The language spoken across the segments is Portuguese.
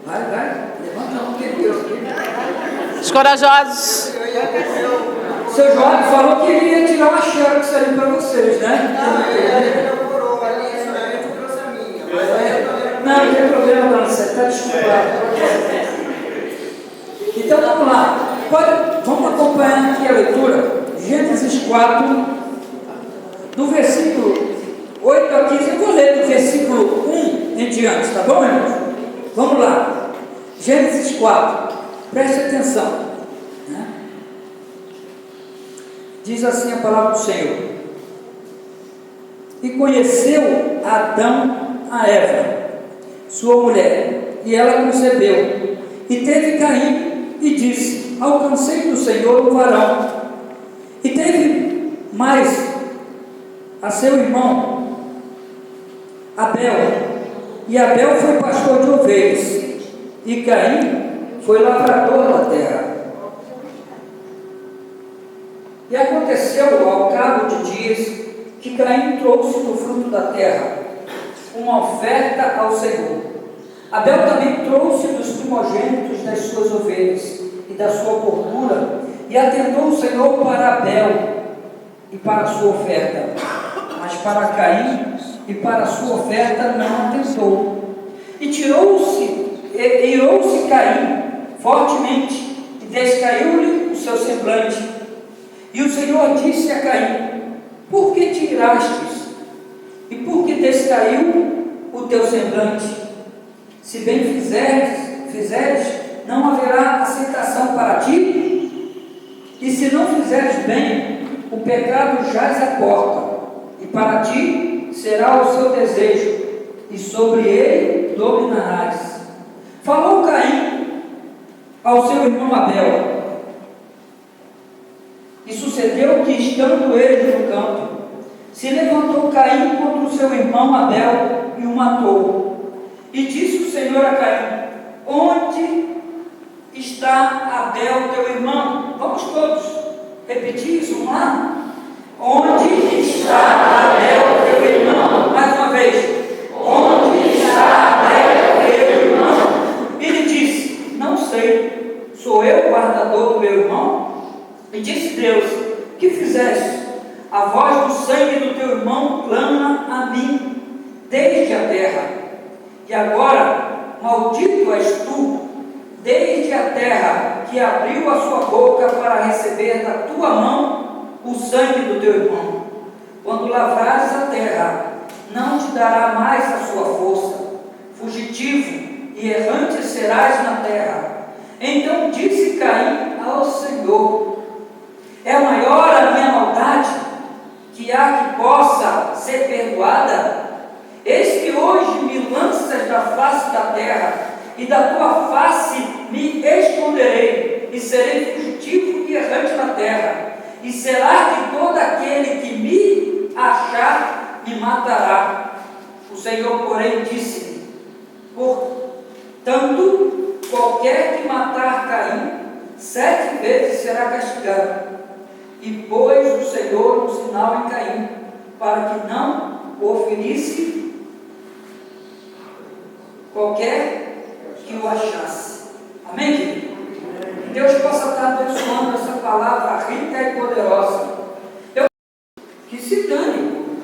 Vai, levanta a mão que ele Os corajosos. Seu João falou que ele ia tirar uma xerox ali para vocês, né? Não tem problema, dona Célia, está desculpado. Então vamos lá. Vamos acompanhar aqui a leitura. Gênesis 4, do versículo 8 a 15. Eu vou ler do versículo 1 em diante, tá bom, irmãos? Vamos lá. Gênesis 4. Preste atenção. Né? Diz assim a palavra do Senhor. E conheceu Adão a Eva, sua mulher, e ela concebeu, e teve Caim, e disse: alcancei do Senhor um varão. E teve mais a seu irmão Abel, e Abel foi pastor de ovelhas, e Caim foi lavrador da terra. E aconteceu ao cabo de dias que Caim trouxe do fruto da terra uma oferta ao Senhor. Abel também trouxe dos primogênitos das suas ovelhas e da sua gordura, e atentou o Senhor para Abel e para a sua oferta, mas para Caim e para a sua oferta não atentou. E irou-se Caim fortemente, e descaiu-lhe o seu semblante. E o Senhor disse a Caim: por que te irastes? E por que descaiu o teu semblante? Se bem fizeres, não haverá aceitação para ti? E se não fizeres bem, o pecado jaz à porta, e para ti será o seu desejo, e sobre ele dominarás. Falou Caim ao seu irmão Abel, e sucedeu que, estando eles no campo, se levantou Caim contra o seu irmão Abel e o matou. E disse o Senhor a Caim: onde está Abel teu irmão? Vamos todos repetir isso, vamos lá? Onde está Abel teu irmão? Mais uma vez. Onde está Abel teu irmão? Ele disse: não sei, sou eu o guardador do meu irmão? E disse Deus: que fizeste? A voz do sangue do teu irmão clama a mim desde a terra. E agora, maldito és tu, desde a terra, que abriu a sua boca para receber da tua mão o sangue do teu irmão. Quando lavrares a terra, não te dará mais a sua força. Fugitivo e errante serás na terra. Então disse Caim ao Senhor: é maior a minha maldade que há que possa ser perdoada? Eis que hoje me lanças da face da terra, e da tua face me esconderei, e serei fugitivo e errante na terra. E será que todo aquele que me achar me matará? O Senhor, porém, disse-lhe: portanto, qualquer que matar Caim 7 vezes será castigado. E pôs o Senhor um sinal em Caim, para que não o ferisse qualquer que o achasse. Amém, querido? Que Deus possa estar abençoando essa palavra rica e poderosa. Que se dane.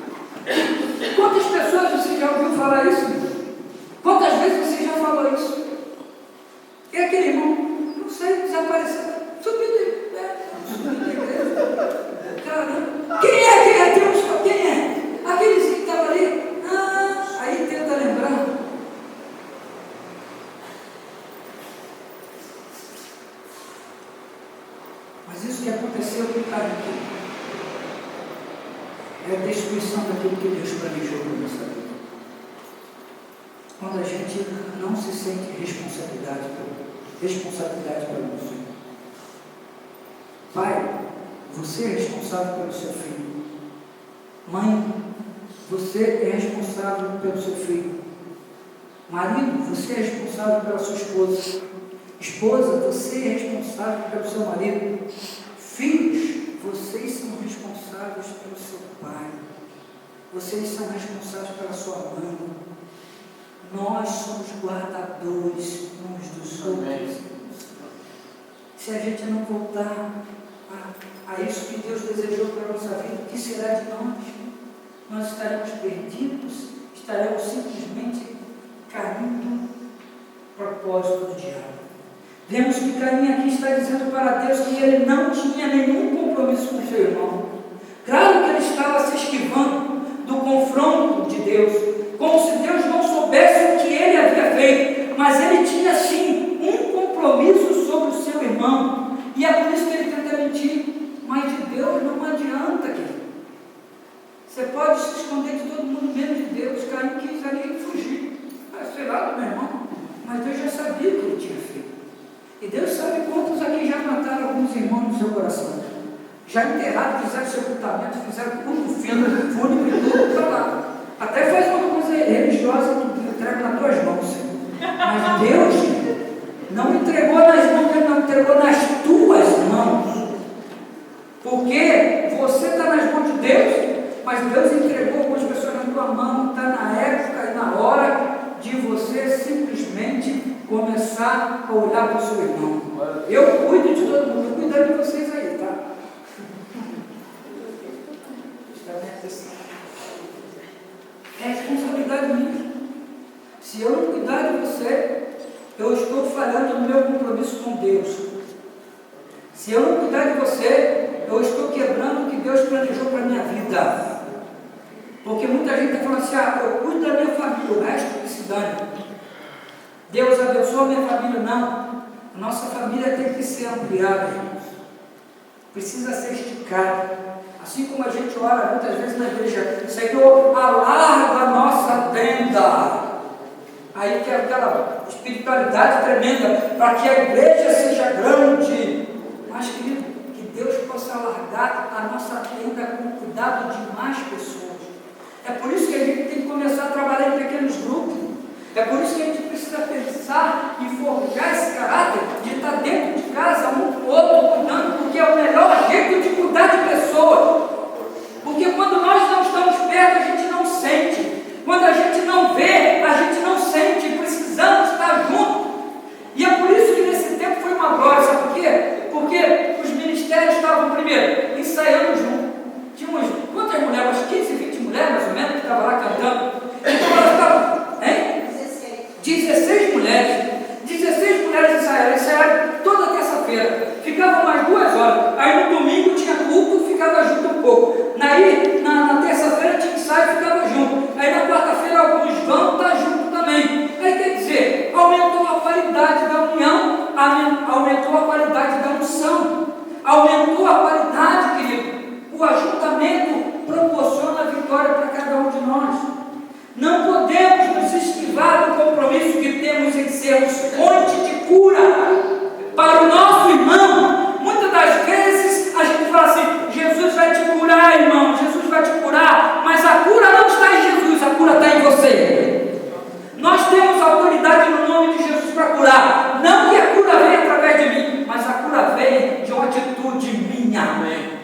Quantas pessoas você já ouviu falar isso? Quantas vezes você já falou isso? E aquele irmão, não sei, desapareceu. Subiu da igreja. Caramba. Quem é Deus? Quem é? Aqueles que estavam ali. Aí tenta lembrar. Mas isso que aconteceu com o cara aqui é a destruição daquilo que Deus planejou para nossa vida. Quando a gente não se sente responsabilidade pelo Senhor. Pai, você é responsável pelo seu filho. Mãe, você é responsável pelo seu filho. Marido, você é responsável pela sua esposa. Esposa, você é responsável pelo seu marido. Filhos, vocês são responsáveis pelo seu pai. Vocês são responsáveis pela sua mãe. Nós somos guardadores uns dos outros. Se a gente não voltar a isso que Deus desejou para a nossa vida, o que será de nós? Nós estaremos perdidos, estaremos simplesmente caindo no propósito do diabo. Vemos que Caim aqui está dizendo para Deus que ele não tinha nenhum compromisso com seu irmão. Claro que ele estava se esquivando do confronto de Deus, como se Deus não soubesse o que ele havia feito, mas ele tinha sim um compromisso sobre o seu irmão, e é por isso que ele tenta mentir. Mas de Deus não adianta, querido. Você pode se esconder de todo mundo menos de Deus. Caim quis ali fugir, sei lá, do meu irmão, mas Deus já sabia o que ele tinha feito. E Deus sabe quantos aqui já mataram alguns irmãos no seu coração, já enterraram, fizeram sepultamento, fizeram culto fúnebre, tudo para lá. Até faz uma coisa religiosa que entrega nas tuas mãos, Senhor. Mas Deus não entregou nas mãos, Ele não entregou nas tuas mãos. Porque você está nas mãos de Deus, mas Deus entregou algumas pessoas na tua mão. Está na época e na hora de você simplesmente começar a olhar para o seu irmão. Eu cuido de todo mundo, eu cuido de vocês aí, tá? É responsabilidade minha. Se eu não cuidar de você, eu estou falhando no meu compromisso com Deus. Se eu não cuidar de você, eu estou quebrando o que Deus planejou para a minha vida. Porque muita gente está falando assim, eu cuido da minha família, o resto que se dane. Deus abençoa a minha família. Não. A nossa família tem que ser ampliada, irmãos. Precisa ser esticada. Assim como a gente ora muitas vezes na igreja, Senhor, alarga a nossa tenda. Aí que é aquela espiritualidade tremenda, para que a igreja seja grande. Mas, querido, que Deus possa alargar a nossa tenda com cuidado de mais pessoas. É por isso que a gente tem que começar a trabalhar em pequenos grupos. É por isso que a gente precisa pensar e forjar esse caráter de estar dentro de casa, um com o outro, cuidando, porque é o melhor jeito de cuidar de pessoas. Porque quando nós não estamos perto, a gente não sente. Quando a gente não vê, a gente não sente. Precisamos estar juntos. E é por isso que nesse tempo foi uma glória. Sabe por quê? Porque os ministérios estavam, primeiro, ensaiando junto. Tinha umas, quantas mulheres? Umas 15, 20 mulheres, mais ou menos, que estavam lá cantando. Então elas estavam, 16 mulheres. 16 mulheres ensaiaram toda terça-feira. Ficavam mais 2 horas. Aí no domingo tinha culto, ficava junto um pouco. Aí na terça-feira tinha ensaio, ficava junto. Aí na quarta-feira alguns vão estar junto também. Aí quer dizer, aumentou a qualidade da união, aumentou a qualidade da unção, aumentou a qualidade, querido. O ajuntamento proporciona vitória para cada um de nós. Não podemos nos esquivar do compromisso que temos em sermos fonte de cura para o nosso irmão. Muitas das vezes a gente fala assim, Jesus vai te curar, irmão, Jesus vai te curar, mas a cura não está em Jesus, a cura está em você. Nós temos autoridade no nome de Jesus para curar. Não que a cura venha através de mim, mas a cura vem de uma atitude minha. Amém.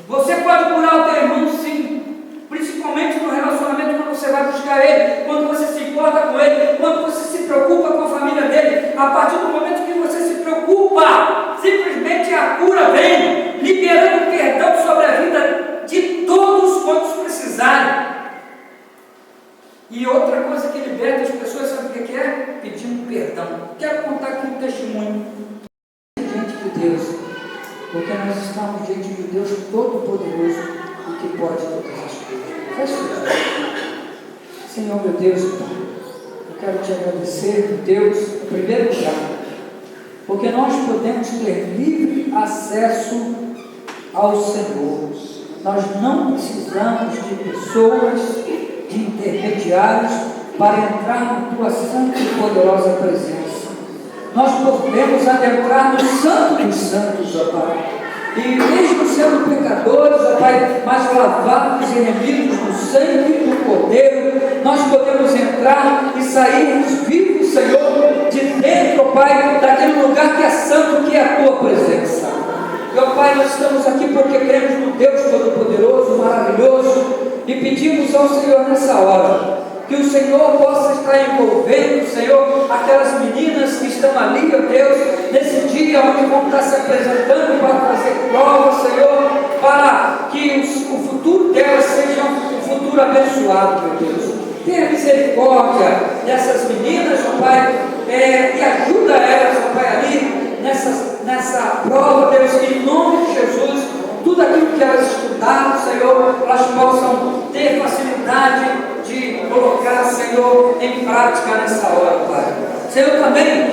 Você pode curar o teu irmão, sim, principalmente no relacionamento, quando você vai buscar ele, quando você se importa com ele, quando você se preocupa com a família dele. A partir do momento que você se preocupa, simplesmente a cura vem, liberando perdão sobre a vida de todos quantos precisarem. E outra coisa que liberta as pessoas, sabe o que é? Pedindo perdão. Quero contar aqui um testemunho. Diante de Deus, porque nós estamos diante de Deus Todo-Poderoso e que pode todas as coisas. Feche os olhos. Senhor, meu Deus, Pai, eu quero te agradecer, Deus, em primeiro lugar, porque nós podemos ter livre acesso ao Senhor. Nós não precisamos de pessoas, de intermediários, para entrar na tua santa e poderosa presença. Nós podemos adentrar no Santo dos Santos, ó Pai, e mesmo sendo pecadores, ó Pai, mas lavados e remidos no sangue do Cordeiro, nós podemos entrar e sairmos vivos, Senhor, de dentro, ó Pai, daquele lugar que é santo, que é a tua presença. E ó Pai, nós estamos aqui porque cremos no Deus Todo-Poderoso, maravilhoso, e pedimos ao Senhor nessa hora que o Senhor possa estar envolvendo, Senhor, aquelas meninas que estão ali, ó Deus, nesse dia onde vão estar se apresentando para fazer prova, Senhor, para que o futuro delas seja um futuro abençoado, meu Deus. Tenha misericórdia dessas meninas, ó Pai, e ajuda elas, ó Pai, ali nessa prova, Deus, que em nome de Jesus, tudo aquilo que elas estudaram, Senhor, elas possam ter facilidade de colocar, Senhor, em prática nessa hora, Pai. Senhor, também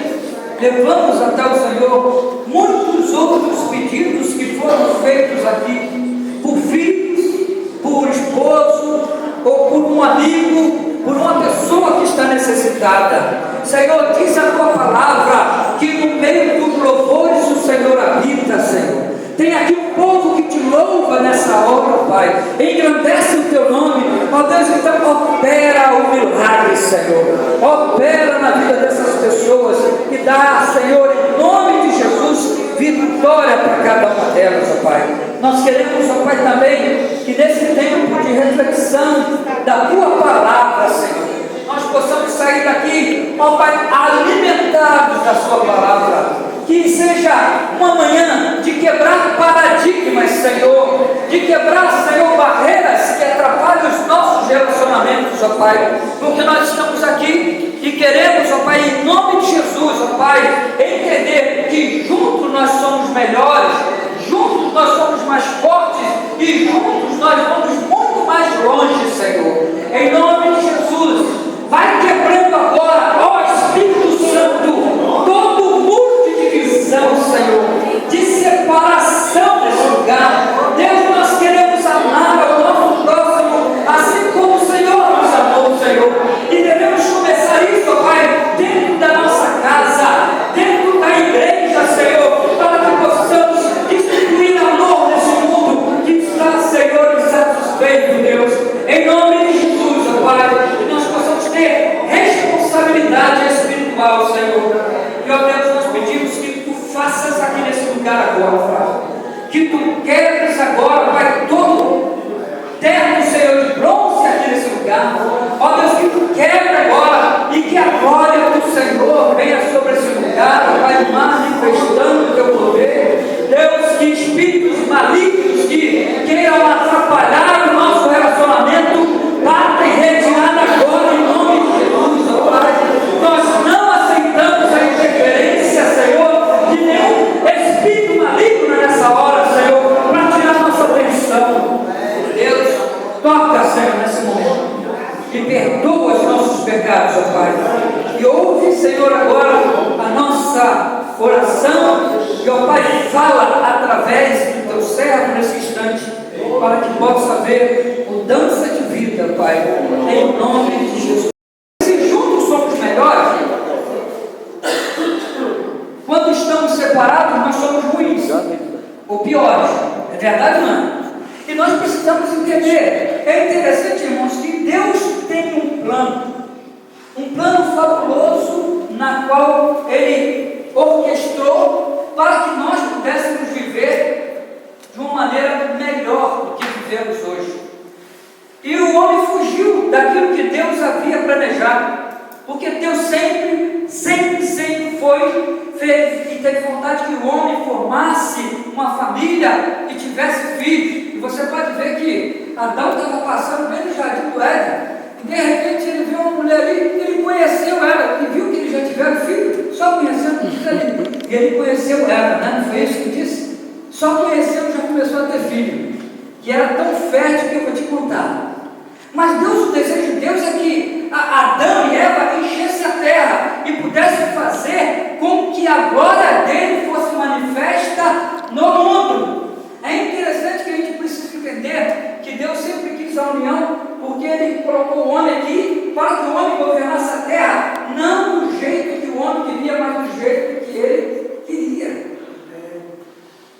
levamos até o Senhor muitos outros pedidos que foram feitos aqui, por filhos, por esposo, ou por um amigo, por uma pessoa que está necessitada. Senhor, diz a tua palavra que no meio dos louvores o Senhor habita, Senhor. Tem aqui um povo que te louva nessa hora, Pai. Engrandece o teu nome. Ó Deus, então opera o milagre, Senhor. Opera na vida dessas pessoas e dá, Senhor, em nome de Jesus, vitória para cada uma delas, ó Pai. Nós queremos, ó Pai, também que nesse tempo de reflexão da tua palavra, Senhor, nós possamos sair daqui, ó Pai, alimentados da sua palavra. Que seja uma manhã de quebrar paradigmas, Senhor, de quebrar, Senhor, barreiras que atrapalham os nossos relacionamentos, ó Pai, porque nós estamos aqui e queremos, ó Pai, em nome de Jesus, ó Pai, entender que juntos nós somos melhores, juntos nós somos mais fortes e juntos nós vamos muito mais longe, Senhor. Em nome de Jesus, vai quebrando agora, ó Espírito Santo, todo o muro de divisão, Senhor, de separação desse lugar. Deus, nós queremos amar ao nosso próximo, assim como o Senhor nos amou, Senhor, e devemos começar isso, ó Pai, dentro da nossa casa, dentro da igreja, Senhor, para que possamos distribuir amor nesse mundo que está, Senhor, insatisfeito, Deus, em nome de Jesus, ó Pai, que nós possamos ter responsabilidade espiritual, Senhor. E, ó Deus, nós pedimos que tu faças aqui nesse lugar agora, Pai, que tu quebres agora, Pai, todo terno, Senhor, de bronze aqui nesse lugar. Ó Deus, que tu quebre agora e que a glória do Senhor venha sobre esse lugar, ó Pai, manifestando o teu poder. Deus, que espíritos malignos que queiram atrapalhar o nosso relacionamento, batem retirada agora em nome de Jesus, ó Pai. Nós não aceitamos a interferência, Senhor, de nenhum espírito maligno nessa hora, Senhor, para tirar nossa atenção. Deus, toca, Senhor, nesse momento e perdoa os nossos pecados, ó Pai. E ouve, Senhor, agora a nossa oração e, ó Pai, fala através do teu servo nesse instante, para que possa haver mudança de vida, Pai, em nome de Jesus. Se juntos somos melhores, quando estamos separados, nós somos ruins ou piores. É verdade, não é? E nós precisamos entender. É interessante, irmãos, que Deus tem um plano fabuloso, na qual Ele orquestrou para que nós pudéssemos viver de uma maneira melhor do que vivemos hoje. E o homem fugiu daquilo que Deus havia planejado, porque Deus sempre fez e teve vontade que o homem formasse uma família e tivesse filhos. E você pode ver que Adão estava passando bem no jardim do Éden, e de repente ele viu uma mulher ali, ele conheceu ela, e viu que eles já tiveram filho, só conhecendo, e ele conheceu ela, né? Não foi isso que disse? Só conhecendo já começou a ter filho, que era tão fértil que eu vou te contar. Mas Deus, o desejo de Deus é que Adão e Eva enchessem a terra e pudessem fazer com que a glória dele fosse manifesta no mundo. É interessante que a gente precisa entender que Deus sempre quis a união, porque Ele colocou o homem aqui para que o homem governasse a terra, não do jeito que o homem queria, mas do jeito que Ele queria.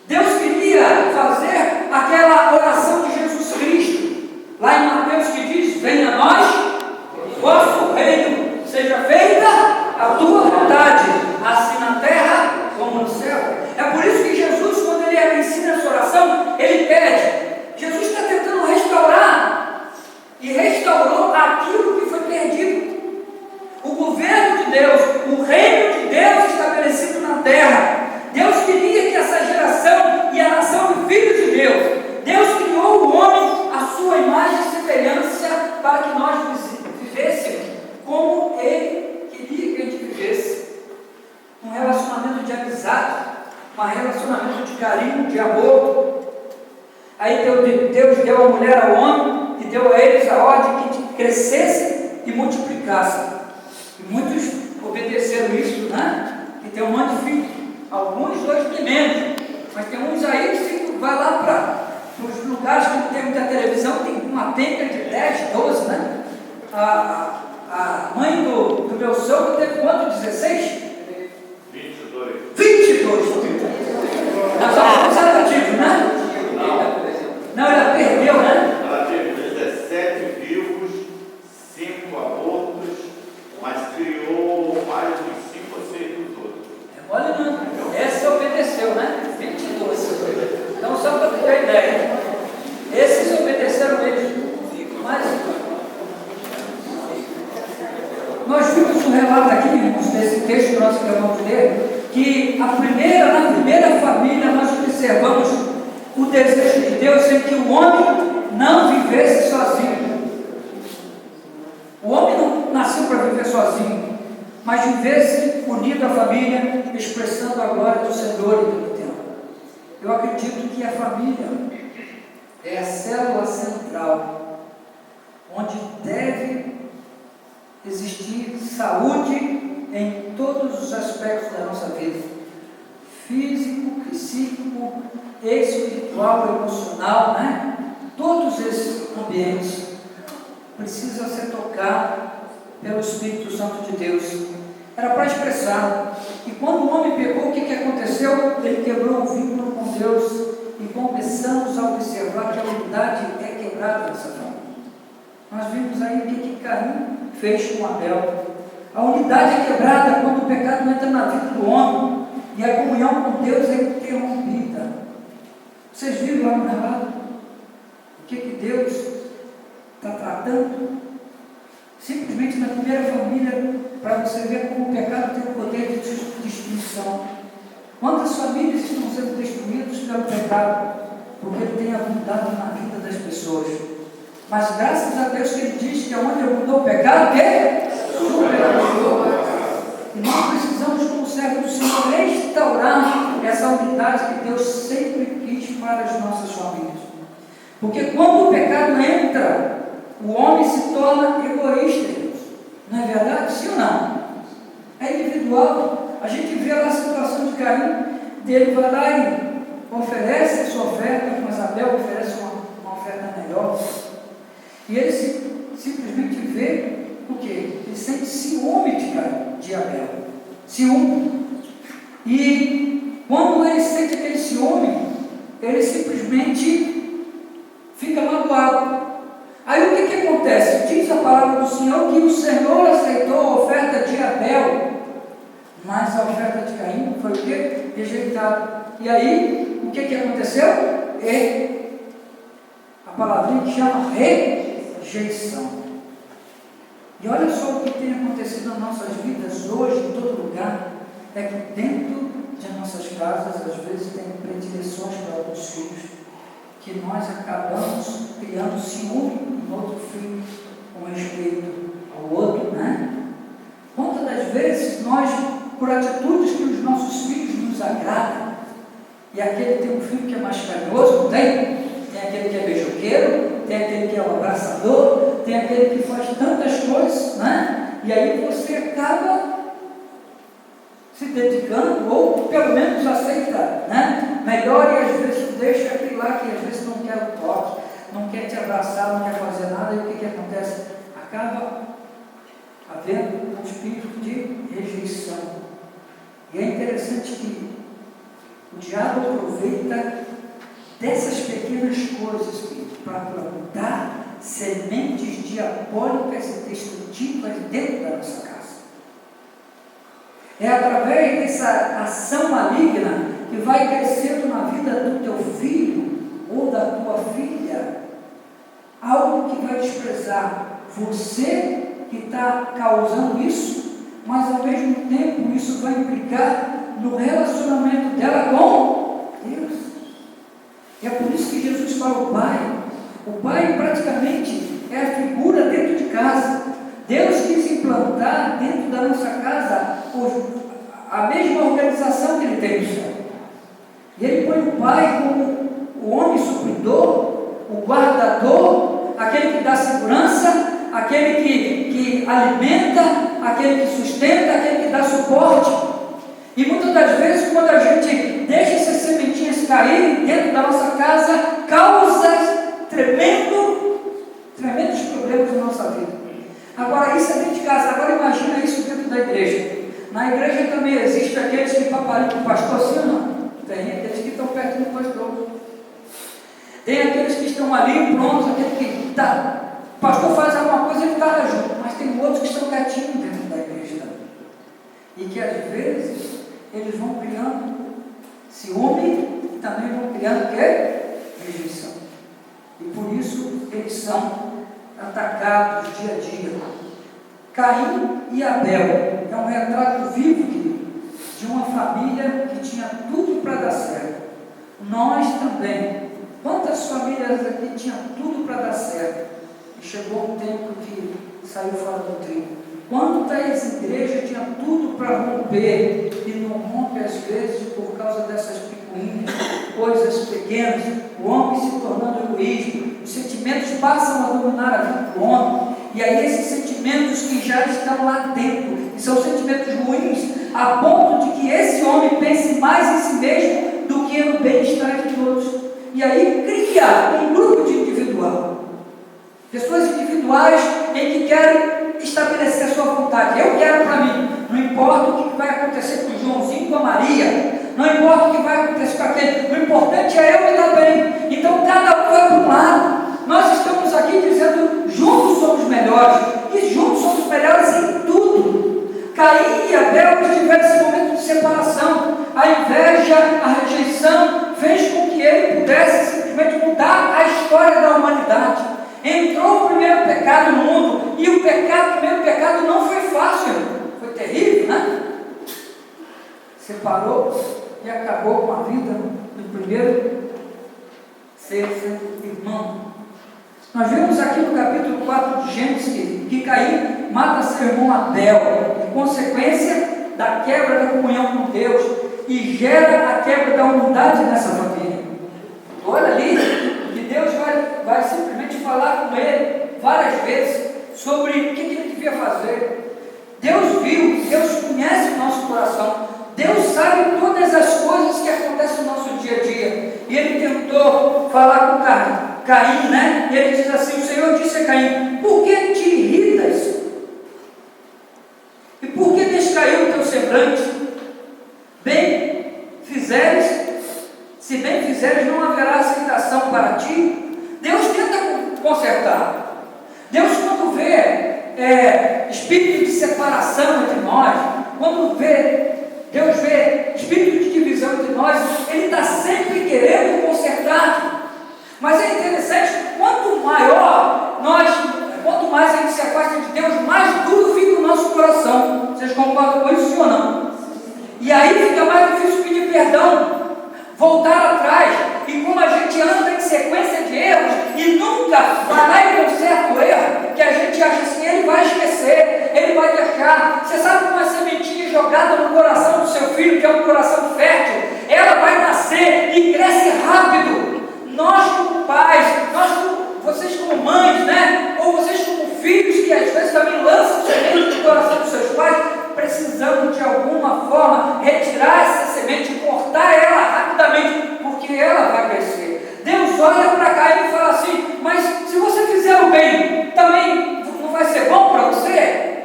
Deus queria fazer aquela oração de Jesus Cristo, lá em amizade, um relacionamento de carinho, de amor. Aí Deus deu a mulher ao homem e deu a eles a ordem que crescesse e multiplicasse. E muitos obedeceram isso, né? E tem um monte de filhos. Alguns, dois tem menos. Mas tem uns aí que vai lá para os lugares que não tem muita televisão, tem uma penca de 10, 12, né? A mãe do meu sogro teve quanto? 16? 22. 22! Nós somos conservativos, né? Não, ela perdeu, né? Ela teve 17 vivos, 5 abortos, mas criou mais de 5 ou 6 dos outros. Olha, não. Essa obedeceu, né? 22. Então, só para ter ideia. Esses obedeceram eles. Mas nós vimos um relato aqui, irmãos, desse texto que nós acabamos de ler, que na primeira família nós observamos o desejo de Deus em que o homem não vivesse sozinho. O homem não nasceu para viver sozinho, mas vivesse unido à família, expressando a glória do Senhor em todo tempo. Eu acredito que a família é a célula central, onde deve existir saúde em todos os aspectos da nossa vida: físico, psíquico, espiritual, emocional, né? Todos esses ambientes precisam ser tocados pelo Espírito Santo de Deus. Era para expressar. E quando o homem pecou, o que aconteceu? Ele quebrou o vínculo com Deus e começamos a observar que a unidade é quebrada nessa família. Nós vimos aí o que Caim fez com Abel. A unidade é quebrada quando o pecado entra na vida do homem e a comunhão com Deus é interrompida. Vocês viram lá no relato o que Deus está tratando? Simplesmente na primeira família, para você ver como o pecado tem o poder de destruição. Quantas famílias estão sendo destruídas pelo pecado? Porque ele tem abundado na vida das pessoas. Mas graças a Deus que ele diz que onde abundou o pecado, que superabundou. E nós precisamos, como servo do Senhor, restaurar essa unidade que Deus sempre quis para as nossas famílias. Porque quando o pecado entra, o homem se torna egoísta. Não é verdade? Sim ou não? É individual. A gente vê lá a situação de Caim, dele vai lá e oferece a sua oferta, mas Abel oferece uma oferta melhor. E ele simplesmente vê o quê? Ele sente ciúme de Abel. Ciúme. E quando ele sente aquele ciúme, ele simplesmente fica magoado. Aí o que acontece? Diz a palavra do Senhor que o Senhor aceitou a oferta de Abel, mas a oferta de Caim foi o quê? Rejeitada. E aí, o que aconteceu? A palavrinha que chama rejeição. E olha só o que tem acontecido nas nossas vidas hoje, em todo lugar, é que dentro de nossas casas, às vezes, tem predileções para alguns filhos, que nós acabamos criando ciúme no outro filho, com respeito ao outro, né? Quantas das vezes nós, por atitudes que os nossos filhos nos agradam, e aquele tem um filho que é mais carinhoso, não tem? Tem aquele que é beijoqueiro, tem aquele que é um abraçador, tem aquele que faz tantas coisas, né? E aí você acaba se dedicando, ou pelo menos aceita, né? Melhor, e às vezes deixa aquele lá que às vezes não quer o toque, não quer te abraçar, não quer fazer nada, e o que acontece? Acaba havendo um espírito de rejeição. E é interessante que o diabo aproveita dessas pequenas coisas para plantar sementes diabólicas e destrutivas dentro da nossa casa. É através dessa ação maligna que vai crescendo na vida do teu filho ou da tua filha algo que vai desprezar você que está causando isso, mas ao mesmo tempo isso vai implicar no relacionamento dela com Deus. E é por isso que Jesus fala o Pai. O Pai praticamente é a figura dentro de casa. Deus quis implantar dentro da nossa casa a mesma organização que ele tem no céu. E ele põe o pai como o homem supridor, o guardador, aquele que dá segurança, aquele que alimenta, aquele que sustenta, aquele que dá suporte. E muitas das vezes, quando a gente deixa essas sementinhas caírem dentro da nossa casa, causa tremendos problemas na nossa vida. Agora, isso é dentro de casa. Agora, imagina isso dentro da igreja. Na igreja também existe aqueles que papariam o pastor, sim ou não? Tem aqueles que estão perto do pastor. Tem aqueles que estão ali prontos, aquele que está. O pastor faz alguma coisa, ele está junto. Mas tem outros que estão quietinhos dentro da igreja também. E que às vezes eles vão criando ciúme e também vão criando o quê? Rejeição. E por isso eles são atacados dia a dia. Caim e Abel é um retrato vivo de uma família que tinha tudo para dar certo. Nós também. Quantas famílias aqui tinham tudo para dar certo? E chegou um tempo que saiu fora do trilho. Quantas igrejas tinham tudo para romper e não rompe às vezes por causa dessas picuinhas, coisas pequenas, o homem se tornando egoísta, os sentimentos passam a dominar a vida do homem, e aí esses sentimentos que já estão lá dentro, e são sentimentos ruins, a ponto de que esse homem pense mais em si mesmo do que no bem-estar de todos, e aí cria um grupo de individual, pessoas individuais em que querem estabelecer a sua vontade. Eu quero para mim, não importa o que vai acontecer com o Joãozinho, com a Maria, não importa o que vai acontecer com aquele, o importante é eu me dar bem. Então cada um vai para um lado. Nós estamos aqui dizendo, juntos somos melhores, e juntos somos melhores em tudo. Caim e Abel tiveram esse momento de separação, a inveja, a rejeição, fez com que ele pudesse simplesmente mudar a história da humanidade. Entrou o primeiro pecado no mundo, e o primeiro pecado não foi fácil, foi terrível, né? Separou e acabou com a vida do primeiro ser irmão. Nós vemos aqui no capítulo 4 de Gênesis que Caim mata seu irmão Abel, em consequência da quebra da comunhão com Deus, e gera a quebra da unidade nessa família. Olha ali que Deus vai simplesmente falar com ele várias vezes sobre o que ele devia fazer. Deus viu, Deus conhece o nosso coração, Deus sabe todas as coisas que acontecem no nosso dia a dia. E ele tentou falar com Caim, né? E ele diz assim: o Senhor disse a Caim: por que te irritas? E por que descaiu o teu semblante? Bem fizeres, se bem fizeres, não haverá aceitação para ti. Deus tenta consertar. Deus, quando vê espírito de separação entre nós, quando Deus vê espírito de divisão entre nós, Ele está sempre querendo consertar. Mas é interessante, quanto mais a gente se afasta de Deus, mais duro fica o nosso coração. Vocês concordam com isso, sim ou não? E aí fica mais difícil pedir perdão, voltar atrás. E como a gente anda em sequência de erros e nunca vai lá e conserta o erro, que a gente acha assim, ele vai esquecer, ele vai deixar. Você sabe que uma sementinha jogada no coração do seu filho, que é um coração fértil, ela vai nascer e cresce rápido. Nós como pais, vocês como mães, né? Ou vocês como filhos, que às vezes também lançam semente no coração dos seus pais, precisamos de alguma forma retirar essa semente e cortar ela rapidamente, porque ela vai crescer. Deus olha para cá e fala assim: mas se você fizer o bem, também não vai ser bom para você?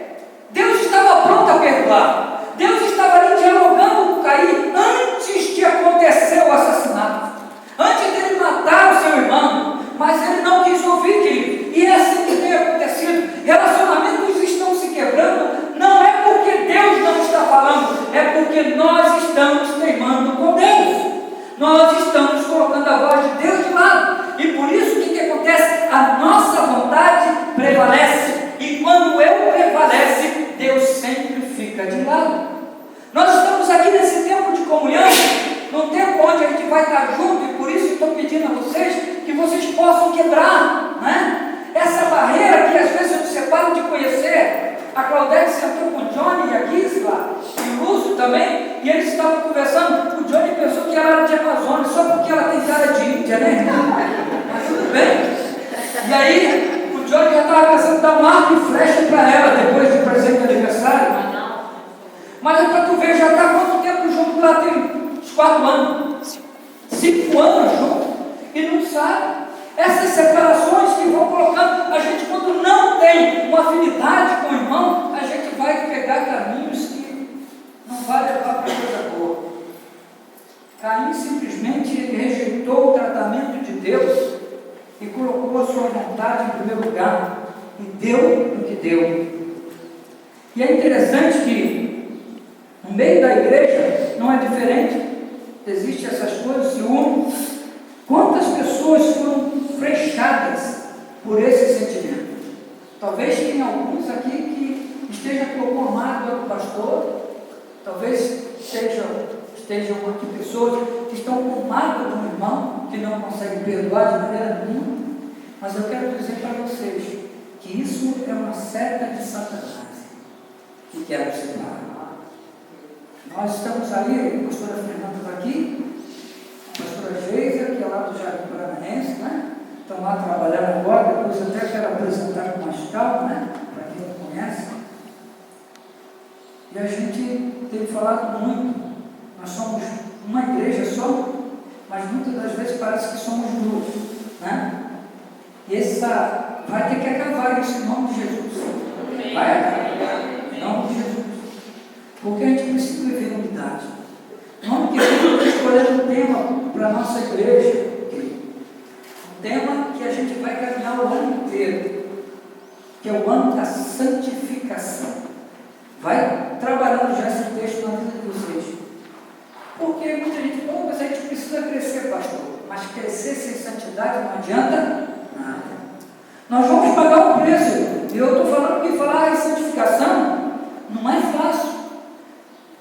Deus estava pronto a perdoar. Deus estava ali dialogando com Caim antes de acontecer o assassinato, antes dele matar o seu irmão, mas ele não quis ouvir, querido. E é assim que tem acontecido. Relacionamentos estão se quebrando, não é porque Deus não está falando, é porque nós estamos teimando com Deus. Nós estamos colocando a voz de Deus de lado. E por isso o que acontece? A nossa vontade prevalece. E quando eu prevalece, Deus sempre fica de lado. Nós estamos aqui nesse tempo de comunhão, num tempo onde a gente vai estar junto, e por isso estou pedindo a vocês que vocês possam quebrar, né? Essa barreira que às vezes nos separa de conhecer. A Claudete sentou com o Johnny e a Gisla, e o Lúcio também, e eles estavam conversando. O Johnny pensou que ela era de Amazônia, só porque ela tem cara de Índia, né? Mas tudo bem. E aí, o Johnny já estava pensando em dar um arco e flecha para ela, depois do presente de aniversário. Mas é para tu ver, já está quanto tempo junto lá? Tem uns 4 anos, 5 anos junto, e não sabe. Essas separações que vão colocando, a gente quando não tem uma afinidade com o irmão, a gente vai pegar caminhos que não vai levar para coisa boa. Caim simplesmente rejeitou o tratamento de Deus e colocou a sua vontade em primeiro lugar, e deu o que deu. E é interessante que no meio da igreja não é diferente, existem essas coisas, se unem. Quantas pessoas foram fechadas por esse sentimento? Talvez tenha alguns aqui que estejam conformados do pastor, talvez estejam aqui pessoas que estão com mágoa do irmão, que não conseguem perdoar de maneira nenhuma, mas eu quero dizer para vocês que isso é uma seta de Satanás que quer nos separar. Nós estamos aí, a pastora Fernanda está aqui, a pastora Geisa, que é lá do Jardim Paranaense, né? Estão lá trabalhando agora, depois até quero apresentar com mais calma, né? Para quem não conhece. E a gente tem falado muito, nós somos uma igreja só, mas muitas das vezes parece que somos duas, né? E essa vai ter que acabar isso em nome de Jesus. Vai acabar, em nome de Jesus. Porque a gente precisa viver unidade. No ano que vem eu estou escolhendo um tema para a nossa igreja. Um tema que a gente vai caminhar o ano inteiro, que é o ano da santificação. Vai trabalhando já esse texto na vida de vocês. Porque muita gente fala, mas a gente precisa crescer, pastor. Mas crescer sem santidade não adianta nada. Nós vamos pagar o preço. E eu estou falando que falar em santificação não é fácil.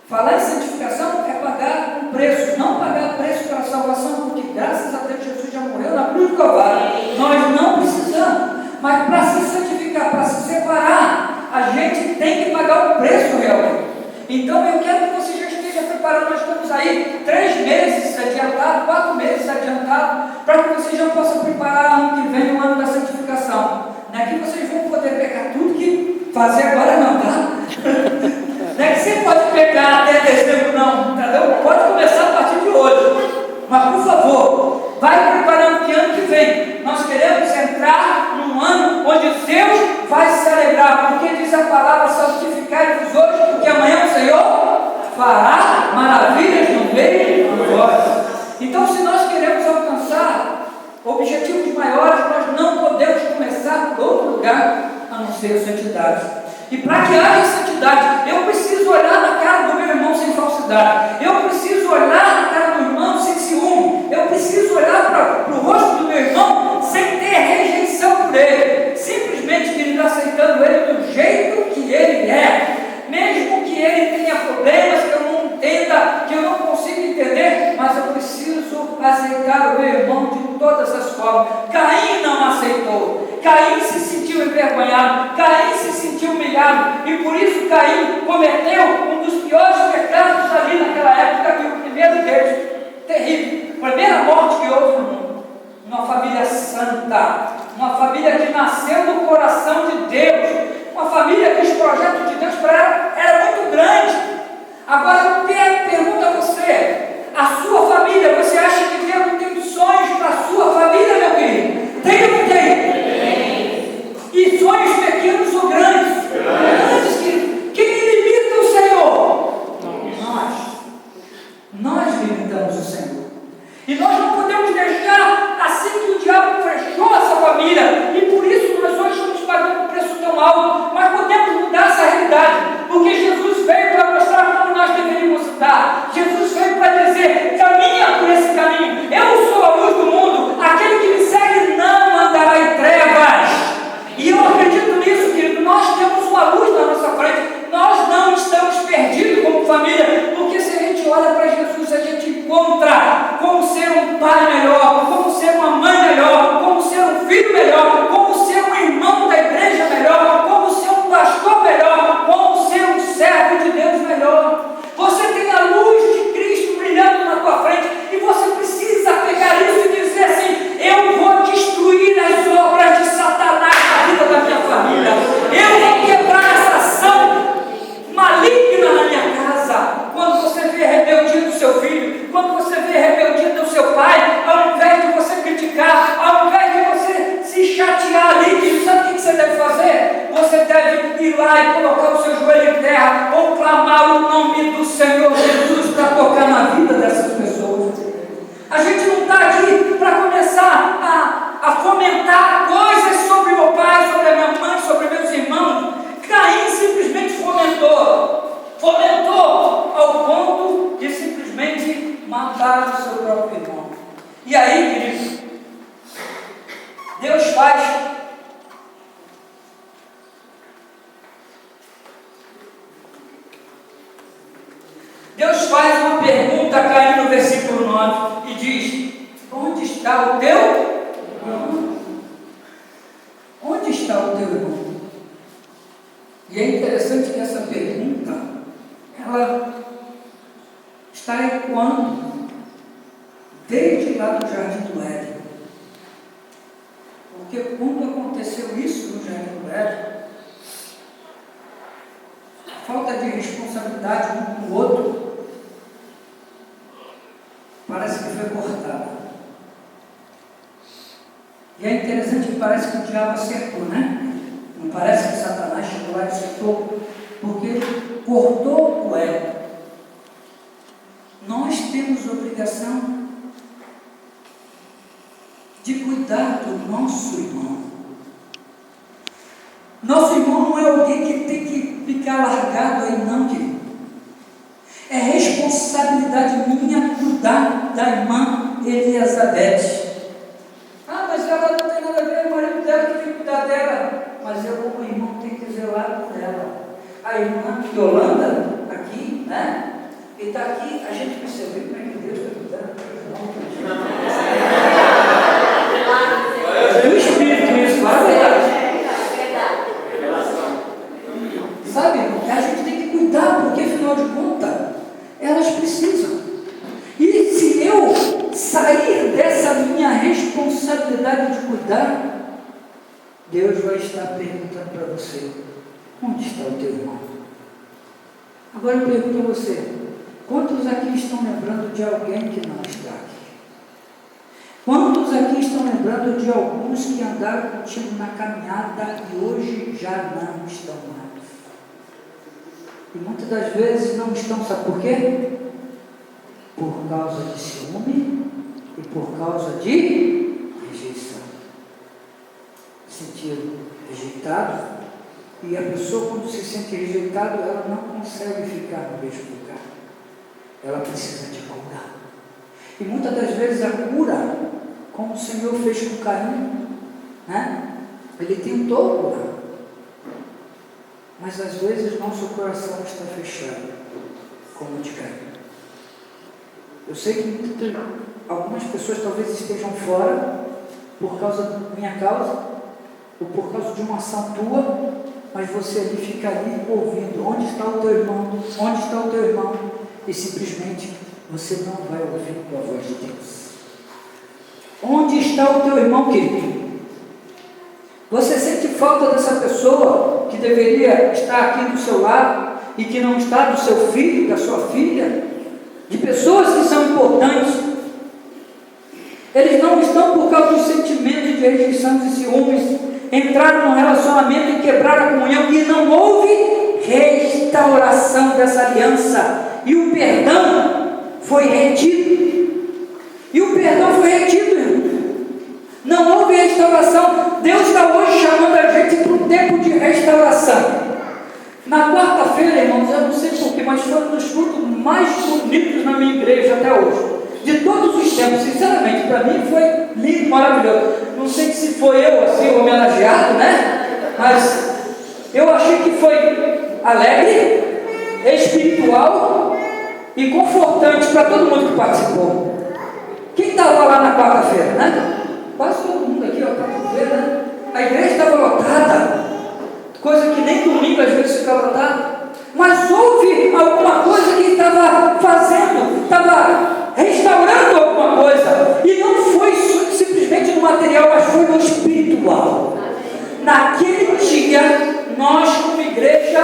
Falar em santificação é pagar um preço, não pagar preço pela salvação, porque graças a Deus Jesus já morreu na cruz do Calvário. Nós não precisamos, mas para se santificar, para se separar, a gente tem que pagar o preço realmente. Então eu quero que você já esteja preparado. Nós estamos aí 3 meses adiantado, 4 meses adiantado, para que você já possa preparar ano que vem, o ano da santificação. Não é que vocês vão poder pegar tudo que fazer agora não, tá? Não é que você pode pegar até dezembro, não, entendeu? Pode começar a partir de hoje. Mas, por favor, vai preparando que ano que vem nós queremos entrar num ano onde Deus vai se alegrar, porque diz a palavra: santificai-vos hoje, porque amanhã o Senhor fará maravilhas no meio de vós. Então, se nós queremos alcançar objetivos maiores, nós não podemos começar por outro lugar a não ser a santidade. E para que haja santidade, eu preciso olhar na cara do meu irmão sem falsidade. Eu preciso olhar na cara do irmão sem ciúme. Eu preciso olhar para o rosto do meu irmão sem ter rejeição por ele. Simplesmente querendo aceitando ele do jeito que ele é. Mesmo que ele tenha problemas que eu não entenda, que eu não consiga entender, mas eu preciso aceitar o meu irmão de todas as formas. Caim não aceitou. Caim se sentiu envergonhado, Caim se sentiu humilhado, e por isso Caim cometeu um dos piores pecados ali naquela época, que o primeiro deles, terrível, a primeira morte que houve no mundo. Uma família santa, uma família que nasceu do coração de Deus, uma família que os projetos de Deus para ela era muito grande. Agora eu pergunto a você, a sua família, você acha que Deus tem sonhos para a sua família, meu querido? Tem ou não tem? E sonhos pequenos ou grandes? Grandes. Quem limita o Senhor? Nós limitamos o Senhor. E nós não podemos deixar assim que o diabo fechou essa família. E por isso nós hoje estamos pagando um preço tão alto. Mas podemos mudar essa realidade. Porque Jesus veio para mostrar como nós deveríamos estar. Jesus veio para dizer: caminha por esse matar o seu próprio irmão. E aí, querido, Deus faz uma pergunta a Caim no versículo 9 e diz: onde está o teu irmão? Onde está o teu irmão? E é interessante que essa pergunta, ela está ecoando desde lá do Jardim do Éden. Porque quando aconteceu isso no Jardim do Éden, a falta de responsabilidade um com o outro, parece que foi cortada. E é interessante que parece que o diabo acertou, né? Não parece que Satanás chegou lá e acertou, porque ele cortou o elo. Nós temos obrigação de cuidar do nosso irmão. Nosso irmão não é alguém que tem que ficar largado aí, não, querido. É responsabilidade minha cuidar da irmã Elizabeth. Ah, mas ela não tem nada a ver, o marido dela que tem que cuidar dela. Mas eu, como irmão, tenho que zelar por ela. A irmã Yolanda, aqui, né? E está aqui, a gente percebeu como é que Deus está cuidando. O Espírito isso, claro, sabe? A gente tem que cuidar, porque afinal de contas, elas precisam. E se eu sair dessa minha responsabilidade de cuidar, Deus vai estar perguntando para você: onde está o teu irmão? Agora eu pergunto a você: quantos aqui estão lembrando de alguém que não está aqui? Quantos aqui estão lembrando de alguns que andaram contigo na caminhada e hoje já não estão mais? E muitas das vezes não estão, sabe por quê? Por causa de ciúme e por causa de rejeição. Sentiram rejeitado, e a pessoa, quando se sente rejeitado, ela não consegue ficar no mesmo lugar. Ela precisa de cura. E muitas das vezes a cura, como o Senhor fez com Caim, né? Ele tentou curar, mas às vezes nosso coração está fechado, como o de Caim. Eu sei que algumas pessoas talvez estejam fora por causa da minha causa, ou por causa de uma ação tua, mas você ali fica ali ouvindo: onde está o teu irmão? Onde está o teu irmão? E simplesmente você não vai ouvir a voz de Deus. Onde está o teu irmão, querido? Você sente falta dessa pessoa que deveria estar aqui do seu lado e que não está, do seu filho, da sua filha, de pessoas que são importantes? Eles não estão por causa do sentimento de rejeição e ciúmes, entraram num relacionamento e quebraram a comunhão, e não houve restauração dessa aliança, e o perdão foi retido. Não houve restauração. Deus está hoje chamando a gente para um tempo de restauração. Na quarta-feira, irmãos, eu não sei porquê, mas foi um dos cultos mais bonitos na minha igreja até hoje, de todos os tempos. Sinceramente, para mim foi lindo, maravilhoso. Não sei se foi eu assim homenageado, né? Mas eu achei que foi alegre, espiritual e confortante para todo mundo que participou. Quem estava lá na quarta-feira, né? Quase todo mundo aqui, ó, quarta-feira, né? A igreja estava lotada, coisa que nem domingo às vezes fica lotada. Mas houve alguma coisa que estava fazendo, estava restaurando alguma coisa, e não foi simplesmente no material, mas foi no espiritual. Naquele dia, nós como igreja,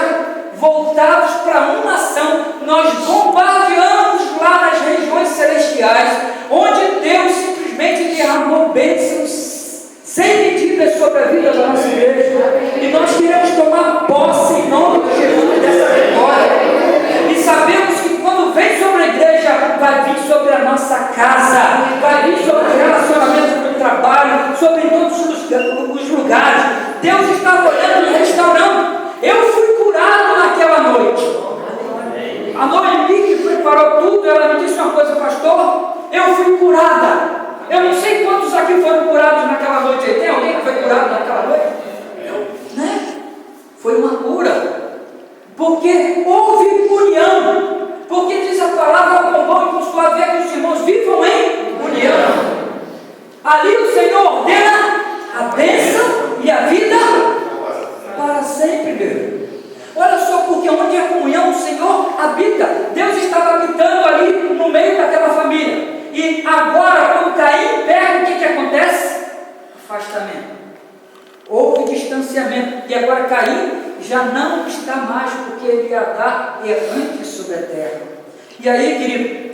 voltados para uma ação, nós bombardeamos lá nas regiões celestiais, onde Deus simplesmente derramou bênçãos sem medidas sobre a vida da nossa igreja, e nós queremos tomar posse em nome de Jesus dessa vitória, e sabemos que quando vem sobre a igreja, vai vir sobre a nossa casa, vai vir sobre os relacionamentos do trabalho, sobre todos os lugares. Deus está olhando e restaurando. Eu fui curado naquela noite. A Noemi que foi preparou tudo, ela me disse uma coisa: pastor, eu fui curada. Eu não sei quantos aqui foram curados naquela noite. Tem alguém que foi curado naquela noite? Né? Foi uma cura, porque houve união, porque diz a palavra: com bom e com suave é que os irmãos vivam em união. Ali o Senhor ordena a bênção e a vida para sempre, meu. Olha só, porque onde é comunhão, o Senhor habita. Deus estava habitando ali no meio daquela família. E agora, quando Caim pega, o que acontece? Afastamento. Houve distanciamento. E agora Caim já não está mais, porque ele ia dar errante sobre a terra. E aí, querido,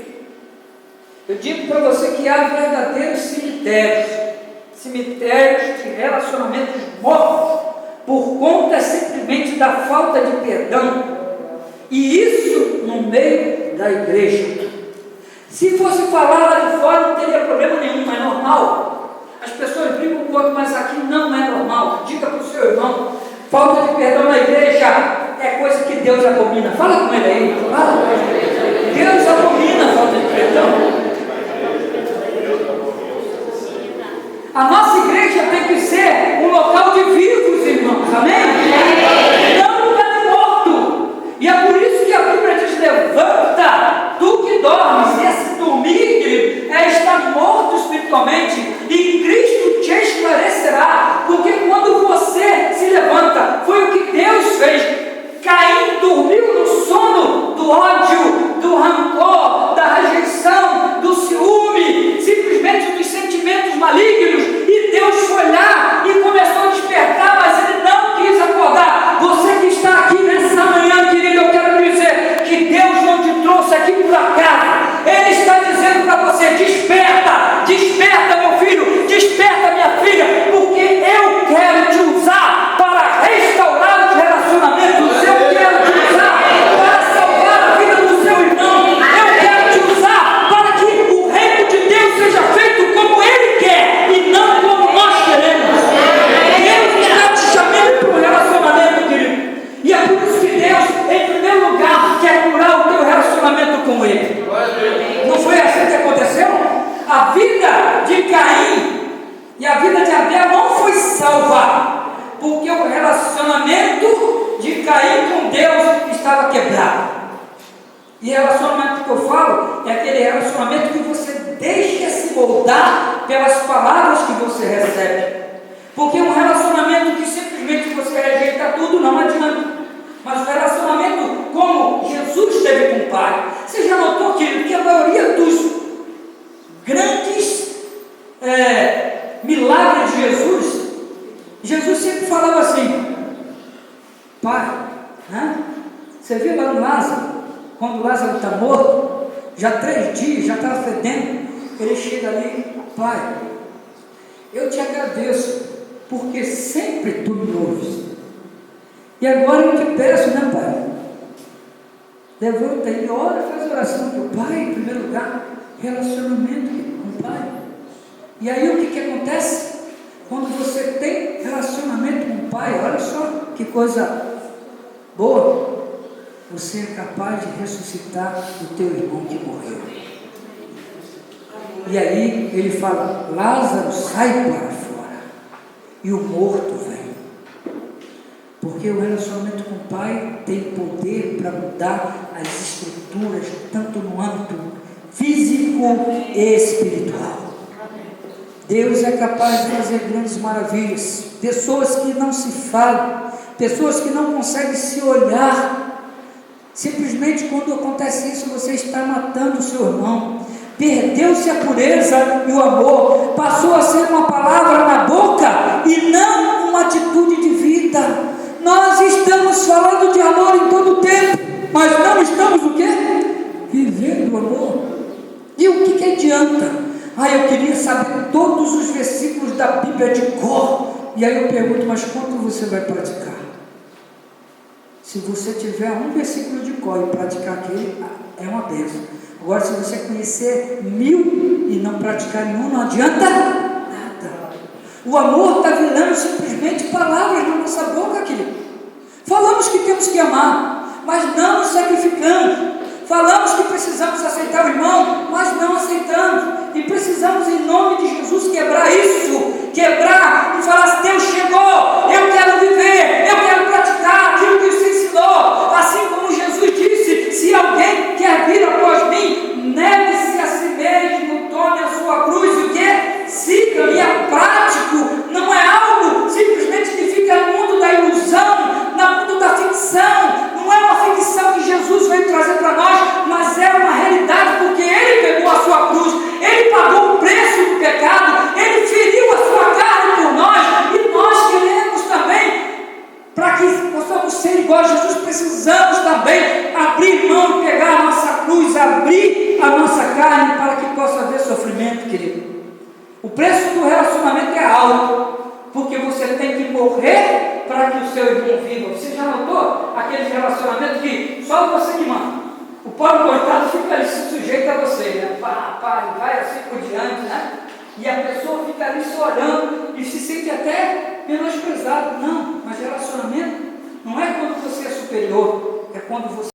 eu digo para você que há verdadeiros cemitérios de relacionamentos mortos, por conta simplesmente da falta de perdão, e isso no meio da igreja. Se fosse falar lá de fora, não teria problema nenhum, é normal. As pessoas brigam com o outro, mas aqui não é normal. Diga para o seu irmão: falta de perdão na igreja é coisa que Deus abomina. Fala com ele aí, fala com ele. Deus abomina a falta de perdão. A nossa igreja tem que ser um local de vivos, irmãos, amém? Não um lugar de morto. E é por isso que a Bíblia diz: levanta, tu que dormes. E esse dormir, querido, é estar morto espiritualmente, e Cristo te esclarecerá, porque quando você se levanta, foi o que Deus fez. Caim dormiu no sono do ódio, do rancor, da rejeição, do ciúme, simplesmente dos sentimentos malignos, e Deus foi lá e começou a despertar, mas ele não quis acordar. Você que está aqui nessa manhã, querido, eu quero dizer que Deus não te trouxe aqui por acaso. Ele está dizendo para você: desperta, desperta, meu filho, desperta, minha filha, porque eu quero te usar para restaurar os relacionamentos. Eu quero te usar para salvar a vida do seu irmão. Eu quero te usar para que o reino de Deus seja feito como Ele quer e não como nós queremos. Deus está te chamando para um relacionamento, querido. E é por isso que Deus, em primeiro lugar, quer curar o teu relacionamento com Ele. Não foi assim que aconteceu? A vida de Caim e a vida de Abel não foi salva, porque o relacionamento de Caim com Deus estava quebrado. E relacionamento que eu falo é aquele relacionamento que você deixa se moldar pelas palavras que você recebe. Porque um relacionamento que simplesmente você rejeita tudo não adianta. Mas o relacionamento como Jesus teve com o Pai. Você já notou, querido, que a maioria dos grandes milagres de Jesus sempre falava assim: Pai, né? Você viu lá no Lázaro, quando Lázaro está morto, já 3 dias, já estava fedendo, ele chega ali: Pai, eu te agradeço, porque sempre tu me ouves. E agora eu te peço, né, Pai? Levanta e ora, faz oração para o Pai, em primeiro lugar, relacionamento com o Pai. E aí o que acontece? Quando você tem relacionamento com o Pai, olha só que coisa boa, você é capaz de ressuscitar o teu irmão que morreu. E aí ele fala: Lázaro, sai para fora. E o morto vem. Porque o relacionamento com o Pai tem poder para mudar as estruturas, tanto no âmbito físico e espiritual. Deus é capaz de fazer grandes maravilhas. Pessoas que não se falam, pessoas que não conseguem se olhar. Simplesmente quando acontece isso, você está matando o seu irmão. Perdeu-se a pureza e o amor, passou a ser uma palavra na boca e não uma atitude de vida. Nós estamos falando de amor em todo o tempo, mas não estamos o quê? Vivendo o amor. E o que adianta? Eu queria saber todos os versículos da Bíblia de cor. E aí eu pergunto: mas quanto você vai praticar? Se você tiver um versículo de cor e praticar aquele, é uma bênção. Agora, se você conhecer 1000 e não praticar nenhum, não adianta nada. O amor está virando simplesmente palavras na nossa boca, querido. Falamos que temos que amar, mas não nos sacrificamos. Falamos que precisamos aceitar o irmão, mas não aceitamos. E precisamos, em nome de Jesus, quebrar isso. Quebrar e falar assim: Deus chegou, eu quero viver, eu quero praticar aquilo que Ele ensinou. Assim como Jesus disse: se alguém quer vir após mim, negue-se a si mesmo, tome a sua cruz e o que? Siga-me. É prático, não é algo simplesmente que fica no mundo da ilusão, no mundo da ficção. Não é uma ficção que Jesus veio trazer para nós, mas é uma realidade, porque Ele pegou a sua cruz, Ele pagou o preço do pecado, Ele feriu a sua carne por nós, e nós queremos também, para que possamos ser igual a Jesus, precisamos também abrir mão e pegar a nossa cruz, abrir a nossa carne, para que possa haver sofrimento, querido. O preço do relacionamento é alto, porque você tem que morrer para que o seu irmão viva. Você já notou aquele relacionamento que só você que manda? O pobre coitado fica ali sujeito a você, né? Vai assim por diante, né? E a pessoa fica ali só olhando e se sente até menosprezado. Não, mas relacionamento não é quando você é superior, é quando você